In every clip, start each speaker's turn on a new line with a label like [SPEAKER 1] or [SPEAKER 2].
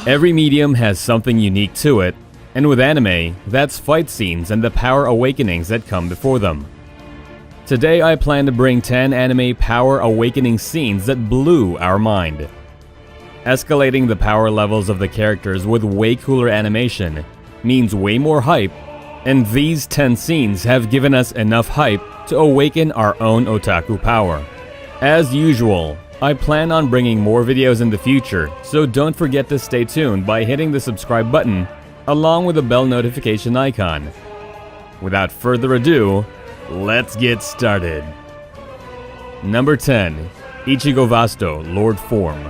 [SPEAKER 1] Every medium has something unique to it, and with anime, that's fight scenes and the power awakenings that come before them. Today I plan to bring 10 anime power awakening scenes that blew our mind. Escalating the power levels of the characters with way cooler animation means way more hype, and these 10 scenes have given us enough hype to awaken our own otaku power. As usual, I plan on bringing more videos in the future, so don't forget to stay tuned by hitting the subscribe button along with the bell notification icon. Without further ado, let's get started. Number 10. Ichigo Vasto, Lord Form.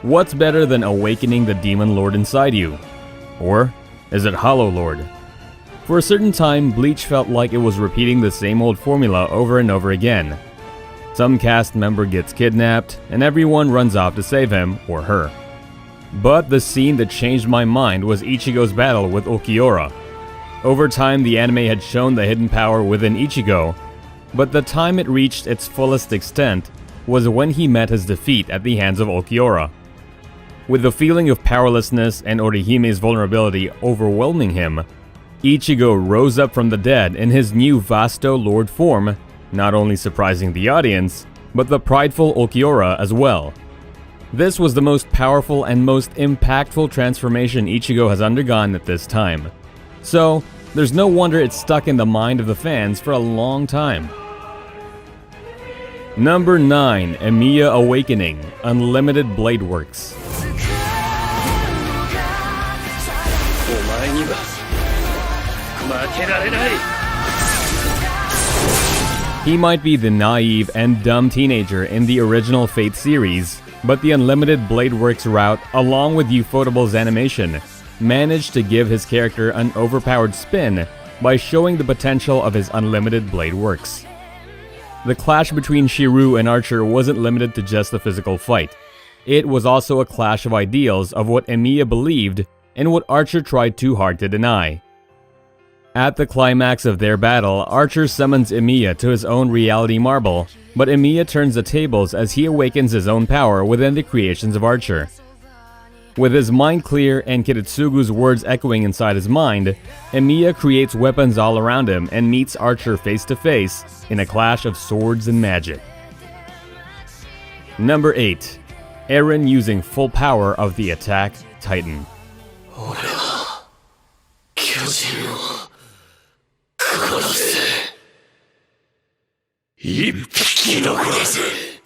[SPEAKER 1] What's better than awakening the Demon Lord inside you? Or is it Hollow Lord? For a certain time, Bleach felt like it was repeating the same old formula over and over again. Some cast member gets kidnapped, and everyone runs off to save him or her. But the scene that changed my mind was Ichigo's battle with Ulquiorra. Over time, the anime had shown the hidden power within Ichigo, but the time it reached its fullest extent was when he met his defeat at the hands of Ulquiorra. With the feeling of powerlessness and Orihime's vulnerability overwhelming him, Ichigo rose up from the dead in his new Vasto Lord form, not only surprising the audience, but the prideful Ulquiorra as well. This was the most powerful and most impactful transformation Ichigo has undergone at this time. So, there's no wonder it stuck in the mind of the fans for a long time. Number 9. Emiya Awakening, Unlimited Blade Works. He might be the naive and dumb teenager in the original Fate series, but the Unlimited Blade Works route, along with Ufotable's animation, managed to give his character an overpowered spin by showing the potential of his Unlimited Blade Works. The clash between Shiryu and Archer wasn't limited to just the physical fight. It was also a clash of ideals of what Emiya believed and what Archer tried too hard to deny. At the climax of their battle, Archer summons Emiya to his own reality marble, but Emiya turns the tables as he awakens his own power within the creations of Archer. With his mind clear and Kiritsugu's words echoing inside his mind, Emiya creates weapons all around him and meets Archer face to face in a clash of swords and magic. Number 8. Eren using full power of the Attack Titan.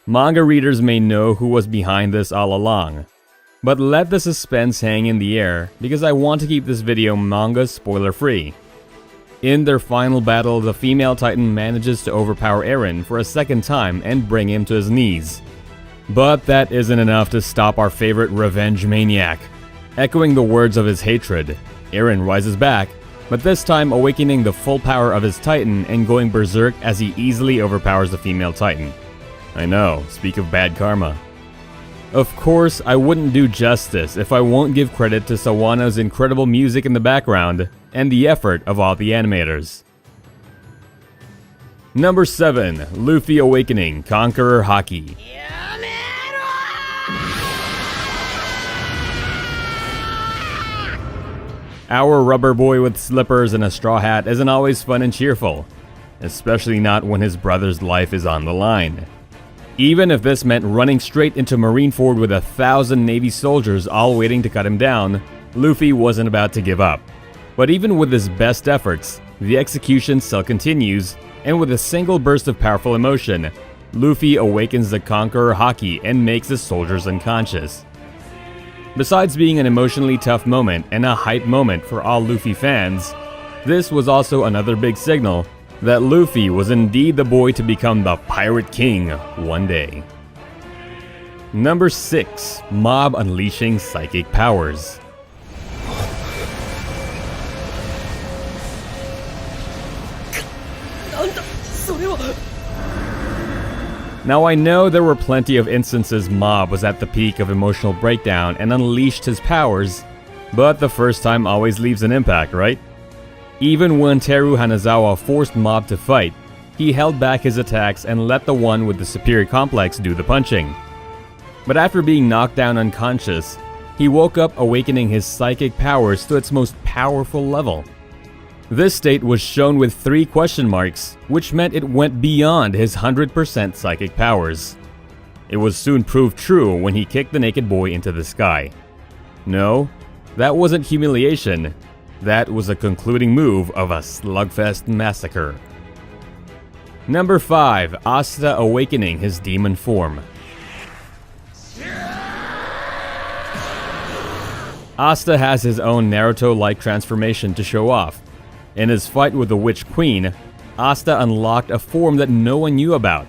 [SPEAKER 1] Manga readers may know who was behind this all along, but let the suspense hang in the air because I want to keep this video manga spoiler free. In their final battle, the female Titan manages to overpower Eren for a second time and bring him to his knees. But that isn't enough to stop our favorite revenge maniac. Echoing the words of his hatred, Eren rises back, but this time awakening the full power of his Titan and going berserk as he easily overpowers the female Titan. I know, speak of bad karma. Of course, I wouldn't do justice if I won't give credit to Sawano's incredible music in the background and the effort of all the animators. Number 7. Luffy Awakening, Conqueror Haki. Our rubber boy with slippers and a straw hat isn't always fun and cheerful, especially not when his brother's life is on the line. Even if this meant running straight into Marineford with 1,000 Navy soldiers all waiting to cut him down, Luffy wasn't about to give up. But even with his best efforts, the execution still continues, and with a single burst of powerful emotion, Luffy awakens the Conqueror Haki and makes the soldiers unconscious. Besides being an emotionally tough moment and a hype moment for all Luffy fans, this was also another big signal that Luffy was indeed the boy to become the Pirate King one day. Number 6. Mob unleashing psychic powers. Now I know there were plenty of instances Mob was at the peak of emotional breakdown and unleashed his powers, but the first time always leaves an impact, right? Even when Teru Hanazawa forced Mob to fight, he held back his attacks and let the one with the superior complex do the punching. But after being knocked down unconscious, he woke up, awakening his psychic powers to its most powerful level. This state was shown with 3 question marks, which meant it went beyond his 100% psychic powers. It was soon proved true when he kicked the naked boy into the sky. No, that wasn't humiliation. That was a concluding move of a slugfest massacre. Number 5. Asta awakening his demon form. Asta has his own Naruto-like transformation to show off. In his fight with the Witch Queen, Asta unlocked a form that no one knew about.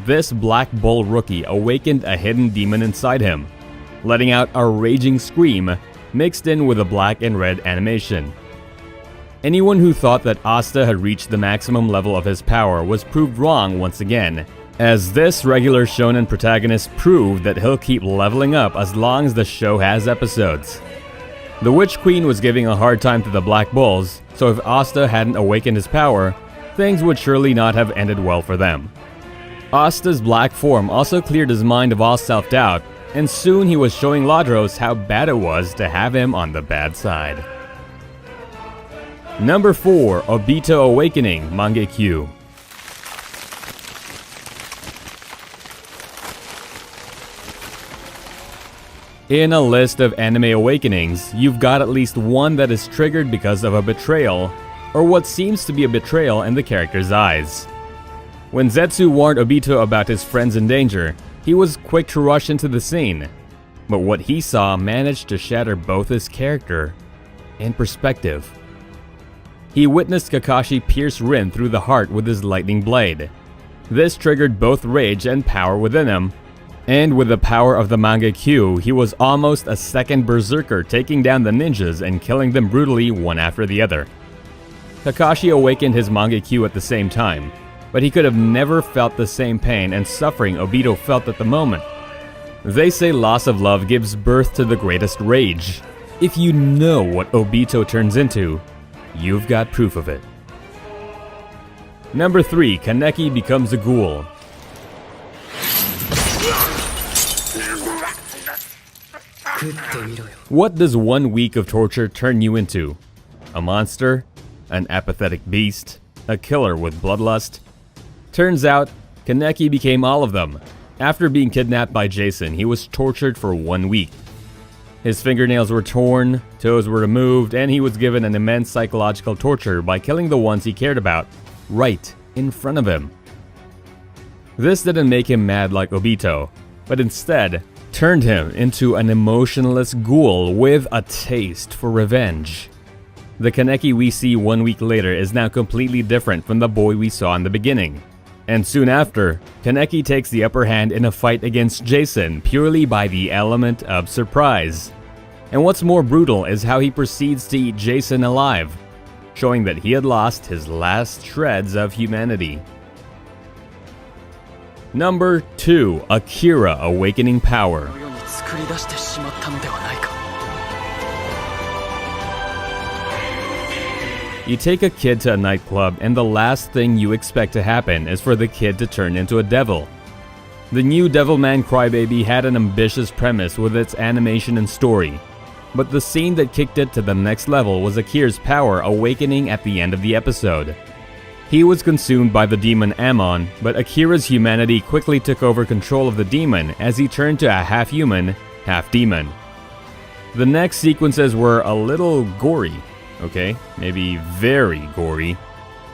[SPEAKER 1] This Black Bull rookie awakened a hidden demon inside him, letting out a raging scream mixed in with a black and red animation. Anyone who thought that Asta had reached the maximum level of his power was proved wrong once again, as this regular shonen protagonist proved that he'll keep leveling up as long as the show has episodes. The Witch Queen was giving a hard time to the Black Bulls, so if Asta hadn't awakened his power, things would surely not have ended well for them. Asta's black form also cleared his mind of all self-doubt, and soon he was showing Ladros how bad it was to have him on the bad side. Number 4. Obito awakening Mangekyo. In a list of anime awakenings, you've got at least one that is triggered because of a betrayal, or what seems to be a betrayal in the character's eyes. When Zetsu warned Obito about his friends in danger, he was quick to rush into the scene, but what he saw managed to shatter both his character and perspective. He witnessed Kakashi pierce Rin through the heart with his lightning blade. This triggered both rage and power within him, and with the power of the Mangekyo, he was almost a second berserker, taking down the ninjas and killing them brutally one after the other. Kakashi awakened his Mangekyo at the same time, but he could have never felt the same pain and suffering Obito felt at the moment. They say loss of love gives birth to the greatest rage. If you know what Obito turns into, you've got proof of it. Number 3. Kaneki becomes a ghoul. What does 1 week of torture turn you into? A monster? An apathetic beast? A killer with bloodlust? Turns out, Kaneki became all of them. After being kidnapped by Jason, he was tortured for 1 week. His fingernails were torn, toes were removed, and he was given an immense psychological torture by killing the ones he cared about, right in front of him. This didn't make him mad like Obito, but instead turned him into an emotionless ghoul with a taste for revenge. The Kaneki we see 1 week later is now completely different from the boy we saw in the beginning. And soon after, Kaneki takes the upper hand in a fight against Jason purely by the element of surprise. And what's more brutal is how he proceeds to eat Jason alive, showing that he had lost his last shreds of humanity. Number 2. Akira awakening power. You take a kid to a nightclub and the last thing you expect to happen is for the kid to turn into a devil. The new Devilman Crybaby had an ambitious premise with its animation and story, but the scene that kicked it to the next level was Akira's power awakening at the end of the episode. He was consumed by the demon Amon, but Akira's humanity quickly took over control of the demon as he turned to a half-human, half-demon. The next sequences were a little gory, okay, maybe very gory.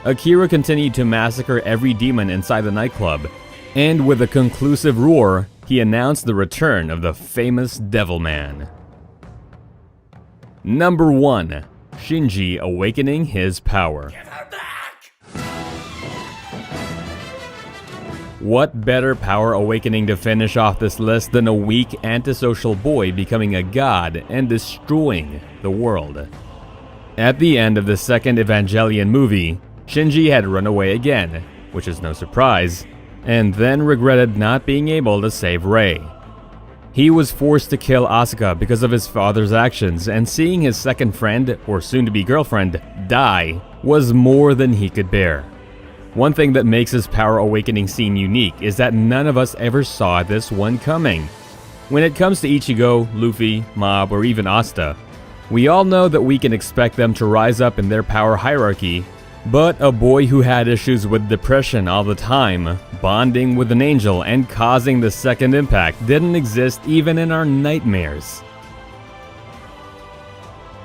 [SPEAKER 1] Akira continued to massacre every demon inside the nightclub, and with a conclusive roar, he announced the return of the famous Devilman. Number 1. Shinji awakening his power. What better power awakening to finish off this list than a weak antisocial boy becoming a god and destroying the world? At the end of the second Evangelion movie, Shinji had run away again, which is no surprise, and then regretted not being able to save Rei. He was forced to kill Asuka because of his father's actions, and seeing his second friend, or soon-to-be girlfriend, die was more than he could bear. One thing that makes this Power Awakening scene unique is that none of us ever saw this one coming. When it comes to Ichigo, Luffy, Mob, or even Asta, we all know that we can expect them to rise up in their power hierarchy, but a boy who had issues with depression all the time, bonding with an angel and causing the second impact didn't exist even in our nightmares.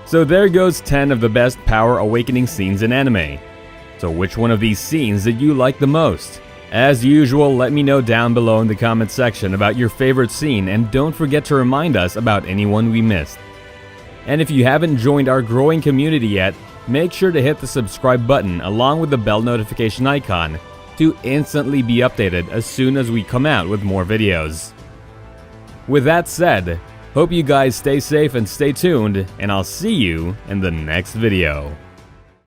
[SPEAKER 1] So there goes 10 of the best Power Awakening scenes in anime. So which one of these scenes did you like the most? As usual, let me know down below in the comment section about your favorite scene, and don't forget to remind us about anyone we missed. And if you haven't joined our growing community yet, make sure to hit the subscribe button along with the bell notification icon to instantly be updated as soon as we come out with more videos. With that said, hope you guys stay safe and stay tuned, and I'll see you in the next video.